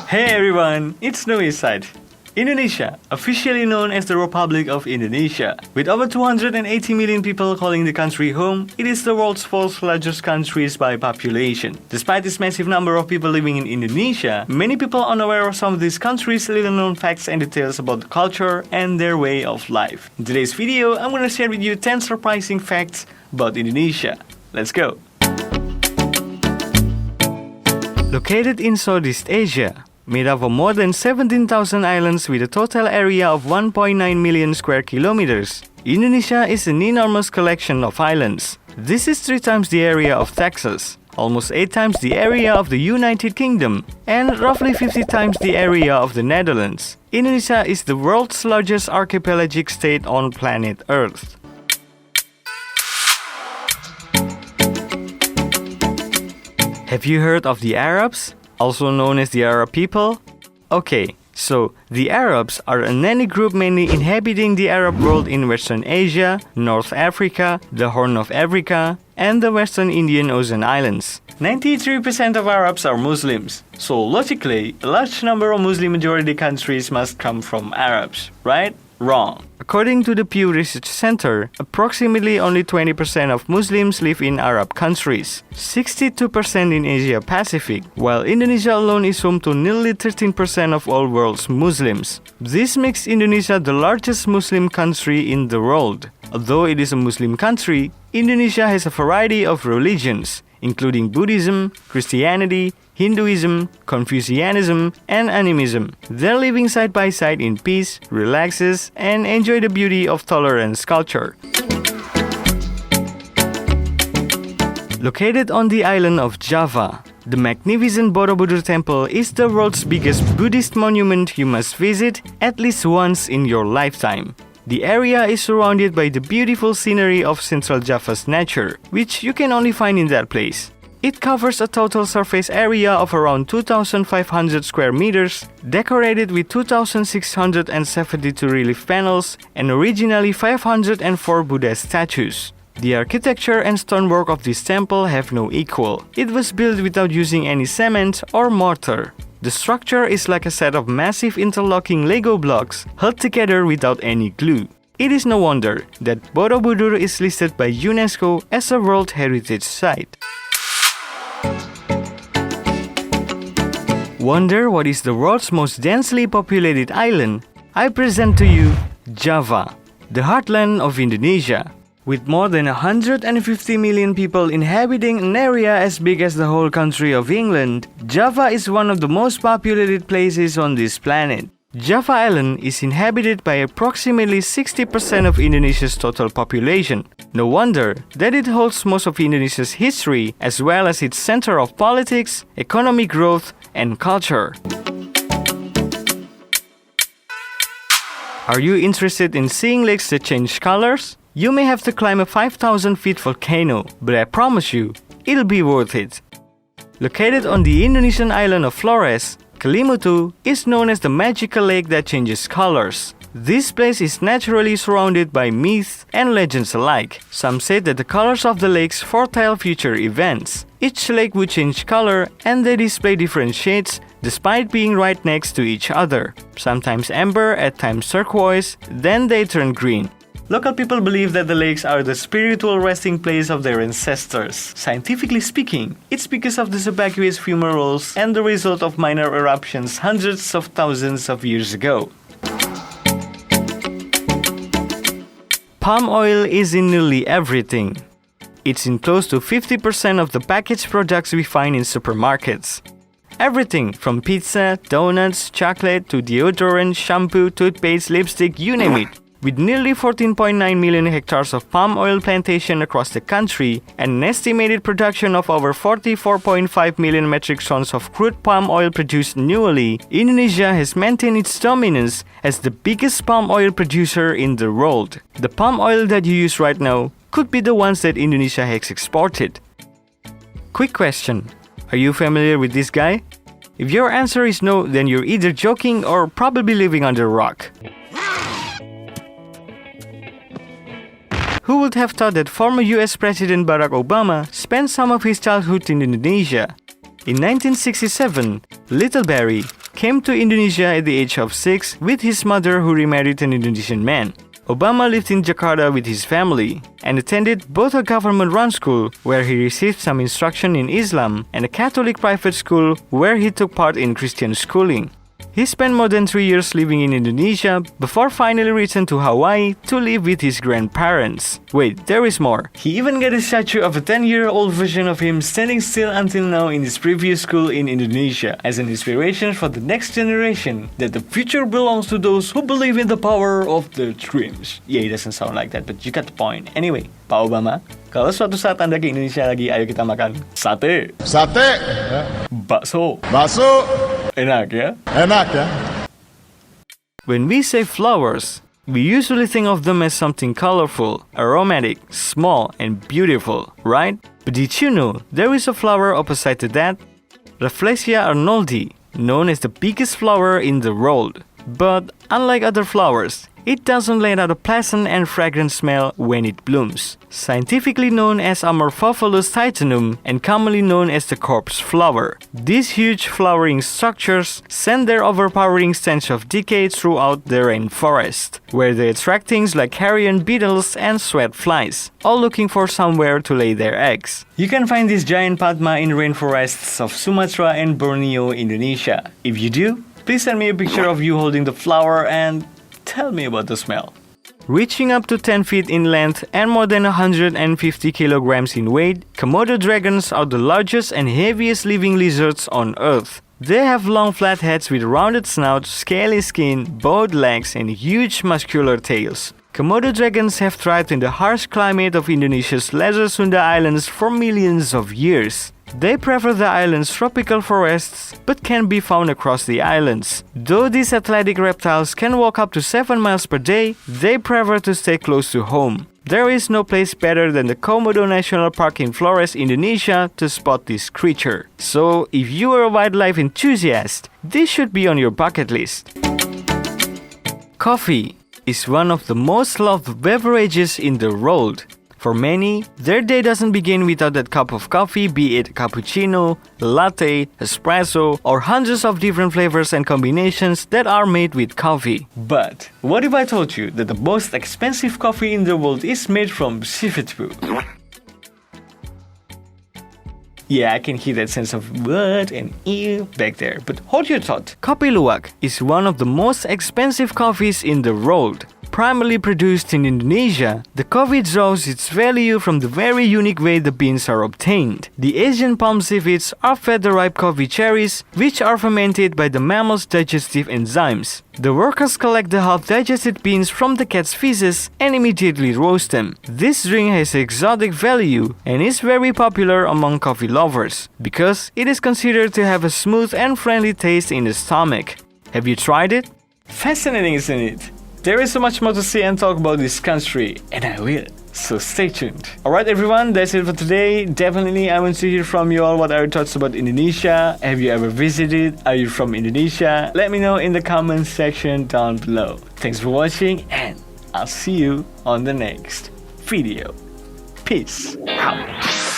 Hey everyone, it's Noe side. Indonesia, officially known as the Republic of Indonesia. With over 280 million people calling the country home, it is the world's fourth largest country by population. Despite this massive number of people living in Indonesia, many people are unaware of some of these countries' little known facts and details about the culture and their way of life. In today's video, I'm gonna share with you 10 surprising facts about Indonesia. Let's go! Located in Southeast Asia, made up of more than 17,000 islands with a total area of 1.9 million square kilometers, Indonesia is an enormous collection of islands. This is 3 times the area of Texas, almost 8 times the area of the United Kingdom, and roughly 50 times the area of the Netherlands. Indonesia is the world's largest archipelagic state on planet Earth. Have you heard of the Arabs, also known as the Arab people? Okay, so the Arabs are an ethnic group mainly inhabiting the Arab world in Western Asia, North Africa, the Horn of Africa, and the Western Indian Ocean Islands. 93% of Arabs are Muslims, so logically, a large number of Muslim majority countries must come from Arabs, right? Wrong. According to the Pew Research Center, approximately only 20% of Muslims live in Arab countries, 62% in Asia Pacific, while Indonesia alone is home to nearly 13% of all world's Muslims. This makes Indonesia the largest Muslim country in the world. Although it is a Muslim country, Indonesia has a variety of religions, including Buddhism, Christianity, Hinduism, Confucianism, and animism. They're living side by side in peace, relaxes, and enjoy the beauty of tolerance culture. Located on the island of Java, the magnificent Borobudur Temple is the world's biggest Buddhist monument you must visit at least once in your lifetime. The area is surrounded by the beautiful scenery of Central Java's nature, which you can only find in that place. It covers a total surface area of around 2,500 square meters, decorated with 2,672 relief panels and originally 504 Buddha statues. The architecture and stonework of this temple have no equal. It was built without using any cement or mortar. The structure is like a set of massive interlocking Lego blocks held together without any glue. It is no wonder that Borobudur is listed by UNESCO as a World Heritage Site. Wonder what is the world's most densely populated island? I present to you Java, the heartland of Indonesia. With more than 150 million people inhabiting an area as big as the whole country of England, Java is one of the most populated places on this planet. Java Island is inhabited by approximately 60% of Indonesia's total population. No wonder that it holds most of Indonesia's history as well as its center of politics, economic growth, and culture. Are you interested in seeing lakes that change colors? You may have to climb a 5,000 feet volcano, but I promise you, it'll be worth it. Located on the Indonesian island of Flores, Kelimutu is known as the magical lake that changes colors. This place is naturally surrounded by myths and legends alike. Some say that the colors of the lakes foretell future events. Each lake would change color and they display different shades despite being right next to each other. Sometimes amber, at times turquoise, then they turn green. Local people believe that the lakes are the spiritual resting place of their ancestors. Scientifically speaking, it's because of the subaqueous fumaroles and the result of minor eruptions hundreds of thousands of years ago. Palm oil is in nearly everything. It's in close to 50% of the packaged products we find in supermarkets. Everything from pizza, donuts, chocolate to deodorant, shampoo, toothpaste, lipstick, you name it. With nearly 14.9 million hectares of palm oil plantation across the country and an estimated production of over 44.5 million metric tons of crude palm oil produced annually, Indonesia has maintained its dominance as the biggest palm oil producer in the world. The palm oil that you use right now could be the ones that Indonesia has exported. Quick question. Are you familiar with this guy? If your answer is no, then you're either joking or probably living under a rock. Who would have thought that former US President Barack Obama spent some of his childhood in Indonesia? In 1967, little Barry came to Indonesia at the age of 6 with his mother who remarried an Indonesian man. Obama lived in Jakarta with his family and attended both a government-run school where he received some instruction in Islam and a Catholic private school where he took part in Christian schooling. He spent more than 3 years living in Indonesia before finally returned to Hawaii to live with his grandparents. Wait, there is more. He even got a statue of a 10-year-old version of him standing still until now in his previous school in Indonesia as an inspiration for the next generation that the future belongs to those who believe in the power of their dreams. Yeah, it doesn't sound like that, but you got the point. Anyway, Pak Obama, kalau suatu saat Anda ke Indonesia lagi, ayo kita makan sate. Sate. Bakso. Bakso. Enak ya? Enak ya? When we say flowers, we usually think of them as something colorful, aromatic, small, and beautiful, right? But did you know there is a flower opposite to that? Rafflesia arnoldi, known as the biggest flower in the world. But unlike other flowers, it doesn't let out a pleasant and fragrant smell when it blooms. Scientifically known as Amorphophilus titanum and commonly known as the corpse flower, these huge flowering structures send their overpowering stench of decay throughout the rainforest, where they attract things like carrion beetles and sweat flies, all looking for somewhere to lay their eggs. You can find this giant padma in rainforests of Sumatra and Borneo, Indonesia. If you do, please send me a picture of you holding the flower and tell me about the smell. Reaching up to 10 feet in length and more than 150 kilograms in weight, Komodo dragons are the largest and heaviest living lizards on Earth. They have long flat heads with rounded snouts, scaly skin, bowed legs, and huge muscular tails. Komodo dragons have thrived in the harsh climate of Indonesia's Lesser Sunda Islands for millions of years. They prefer the island's tropical forests, but can be found across the islands. Though these athletic reptiles can walk up to 7 miles per day, they prefer to stay close to home. There is no place better than the Komodo National Park in Flores, Indonesia to spot this creature. So, if you are a wildlife enthusiast, this should be on your bucket list. Coffee is one of the most loved beverages in the world. For many, their day doesn't begin without that cup of coffee, be it cappuccino, latte, espresso, or hundreds of different flavors and combinations that are made with coffee. But what if I told you that the most expensive coffee in the world is made from seafood food? Yeah, I can hear that sense of what and ew back there, but hold your thought. Kopi Luwak is one of the most expensive coffees in the world. Primarily produced in Indonesia, the coffee draws its value from the very unique way the beans are obtained. The Asian palm seeds are fed the ripe coffee cherries, which are fermented by the mammal's digestive enzymes. The workers collect the half-digested beans from the cat's feces and immediately roast them. This drink has exotic value and is very popular among coffee lovers, because it is considered to have a smooth and friendly taste in the stomach. Have you tried it? Fascinating, isn't it? There is so much more to say and talk about this country, and I will, so stay tuned. Alright everyone, that's it for today. Definitely I want to hear from you all what are your thoughts about Indonesia. Have you ever visited? Are you from Indonesia? Let me know in the comments section down below. Thanks for watching, and I'll see you on the next video. Peace out.